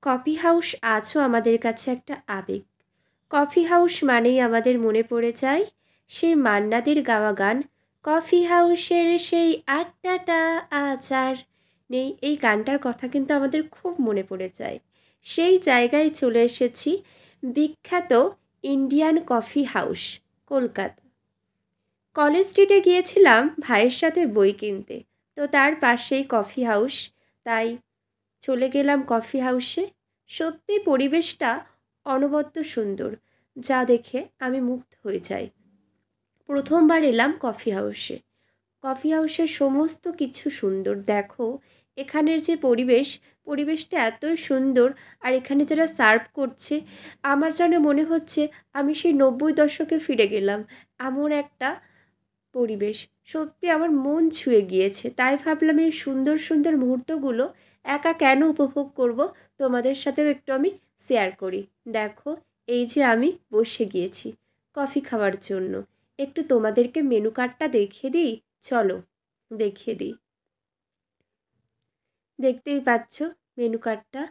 Coffee house আজও আমাদের কাছে একটা আবেগ। কফি হাউস মানেই আমাদের মনে পড়ে যায় সেই মান্নাদের গাওয়া গান, কফি হাউসের সেই আড্ডাটা আজ আর নেই। এই গানটার কথা কিন্তু আমাদের খুব মনে পড়ে যায়। সেই জায়গায় চলে এসেছি, বিখ্যাত Indian coffee house, Kolkata. College স্ট্রিটে গিয়েছিলাম ভাইয়ের সাথে বই কিনতে, তো তার পাশেই কফি হাউস, তাই চলে গেলাম কফি হাউসে। সত্যি পরিবেশটা অনবদ্য সুন্দর, যা দেখে আমি মুগ্ধ হয়ে যাই। প্রথমবার এলাম কফি হাউসে। কফি হাউসের সমস্ত কিছু সুন্দর। দেখো এখানের যে পরিবেশটা এতই সুন্দর। আর এখানে যারা সার্ভ করছে, আমার যেন মনে হচ্ছে আমি সেই 90 দশকে ফিরে গেলাম। এমন একটা পরিবেশ, সত্যি আমার মন ছুঁয়ে গিয়েছে। তাই ভাবলাম এই সুন্দর সুন্দর মুহূর্তগুলো একা কেন উপভোগ করব, তোমাদের সাথেও একটু আমি শেয়ার করি। দেখো এই যে আমি বসে গিয়েছি কফি খাওয়ার জন্য। একটু তোমাদেরকে মেনু কার্ডটা দেখিয়ে দিই, চলো দেখিয়ে দিই। দেখতেই পাচ্ছ মেনু কার্ডটা।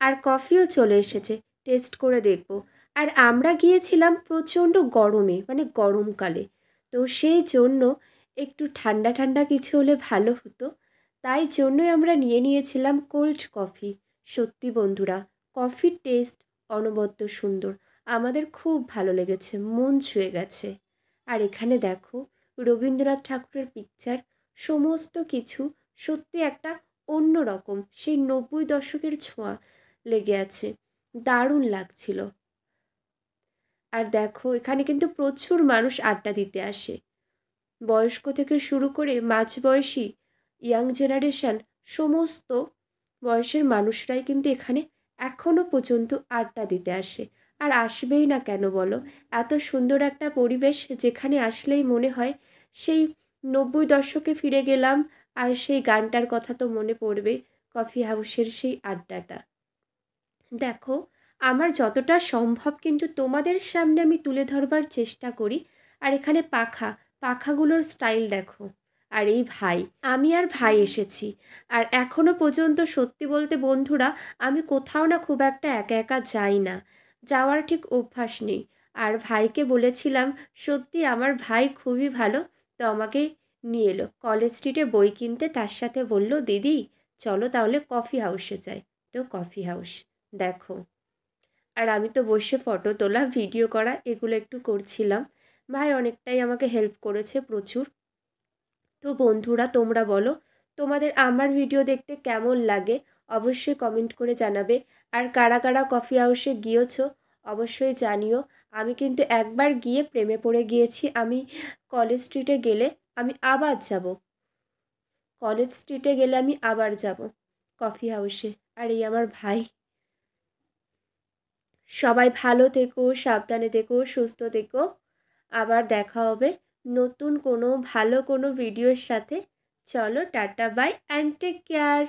আর কফিও চলে এসেছে, টেস্ট করে দেখব। আর আমরা গিয়েছিলাম প্রচণ্ড গরমে, মানে গরমকালে, তো সেই জন্য একটু ঠান্ডা ঠান্ডা কিছু হলে ভালো হতো। তাই জন্যই আমরা নিয়েছিলাম কোল্ড কফি। সত্যি বন্ধুরা, কফির টেস্ট অনবদ্য সুন্দর, আমাদের খুব ভালো লেগেছে, মন ছুঁয়ে গেছে। আর এখানে দেখো রবীন্দ্রনাথ ঠাকুরের পিকচার, সমস্ত কিছু সত্যি একটা অন্য রকম, সেই 90 দশকের ছোঁয়া লেগে আছে, দারুণ লাগছিল। আর দেখো এখানে কিন্তু প্রচুর মানুষ আড্ডা দিতে আসে, বয়স্ক থেকে শুরু করে মাঝবয়সী, ইয়াং জেনারেশন, সমস্ত বয়সের মানুষরাই কিন্তু এখানে এখনও পর্যন্ত আড্ডা দিতে আসে। আর আসবেই না কেন বলো? এত সুন্দর একটা পরিবেশ, যেখানে আসলেই মনে হয় সেই 90 দশকে ফিরে গেলাম। আর সেই গানটার কথা তো মনে পড়বে, কফি হাউসের সেই আড্ডাটা। দেখো আমার যতটা সম্ভব কিন্তু তোমাদের সামনে আমি তুলে ধরবার চেষ্টা করি। আর এখানে পাখাগুলোর স্টাইল দেখো। আর এই ভাই, আমি আর ভাই এসেছি। আর এখনও পর্যন্ত সত্যি বলতে বন্ধুরা, আমি কোথাও না খুব একটা একা একা যাই না, যাওয়ার ঠিক অভ্যাস নেই। আর ভাইকে বলেছিলাম, সত্যি আমার ভাই খুবই ভালো, তো আমাকে নিয়ে এলো কলেজ স্ট্রিটে বই কিনতে। তার সাথে বলল, দিদি চলো তাহলে কফি হাউসে যাই। তো কফি হাউস দেখো। আর আমি তো বসে ফটো তোলা, ভিডিও করা এগুলো একটু করছিলাম। ভাই অনেকটাই আমাকে হেল্প করেছে, প্রচুর। তো বন্ধুরা তোমরা বলো, তোমাদের আমার ভিডিও দেখতে কেমন লাগে অবশ্যই কমেন্ট করে জানাবে। আর কারা কারা কফি হাউসে গিয়েছো অবশ্যই জানিও। আমি কিন্তু একবার গিয়ে প্রেমে পড়ে গিয়েছি। আমি কলেজ স্ট্রিটে গেলে আমি আবার যাব, কলেজ স্ট্রিটে গেলে আমি আবার যাব কফি হাউসে। আর এই আমার ভাই। সবাই ভালো থেকো, সাবধানে থেকো, সুস্থ থেকো। আবার দেখা হবে নতুন কোনো ভালো কোনো ভিডিওর সাথে। চলো tata, bye and take care.